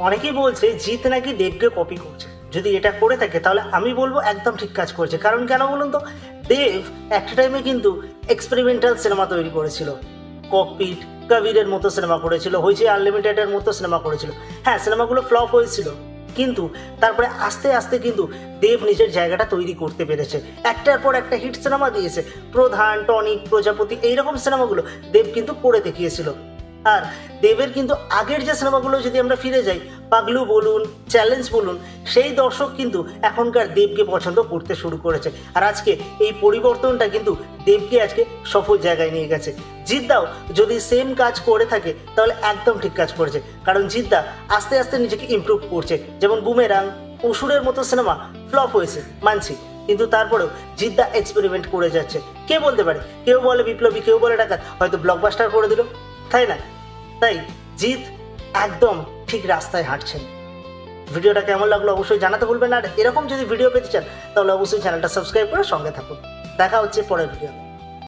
অনেকেই বলছে জিৎ নাকি দেবকে কপি করছে। যদি এটা করে থাকে তাহলে আমি বলবো একদম ঠিক কাজ করছে। কারণ কেন বলুন তো, দেব একটা টাইমে কিন্তু এক্সপেরিমেন্টাল সিনেমা তৈরি করেছিল। ককপিট, কবিরের মতো সিনেমা করেছিল, হয়েছে আনলিমিটেডের মতো সিনেমা করেছিল। হ্যাঁ, সিনেমাগুলো ফ্লপ হয়েছিল, কিন্তু তারপরে আস্তে আস্তে কিন্তু দেব নিজের জায়গাটা তৈরি করতে পেরেছে। একটার পর একটা হিট সিনেমা দিয়েছে। প্রধান, টনিক, প্রজাপতি, এইরকম সিনেমাগুলো দেব কিন্তু করে দেখিয়েছিল। আর দেবের কিন্তু আগের যে সিনেমাগুলো যদি আমরা ফিরে যাই, পাগলু বলুন, চ্যালেঞ্জ বলুন, সেই দর্শক কিন্তু এখনকার দেবকে পছন্দ করতে শুরু করেছে। আর আজকে এই পরিবর্তনটা কিন্তু দেবকে আজকে সফল জায়গায় নিয়ে গেছে। জিদ্দাও যদি সেম কাজ করে থাকে তাহলে একদম ঠিক কাজ করেছে। কারণ জিদ্দা আস্তে আস্তে নিজেকে ইমপ্রুভ করছে। যেমন বুমেরাং, অসুরের মতো সিনেমা ফ্লপ হয়েছে মানছি, কিন্তু তারপরেও জিদ্দা এক্সপেরিমেন্ট করে যাচ্ছে। কে বলতে পারে, কেউ বলে বিপ্লবী, কেউ বলে ডাকাত, হয়তো ব্লকবাস্টার করে দিল, তাই না? তাই জিৎ একদম ঠিক রাস্তায় হাঁটছেন। ভিডিওটা কেমন লাগলো অবশ্যই জানাতে ভুলবেন। আর এরকম যদি ভিডিও পেতে চান তাহলে অবশ্যই চ্যানেলটা সাবস্ক্রাইব করে সঙ্গে থাকুন। দেখা হচ্ছে পরের ভিডিও।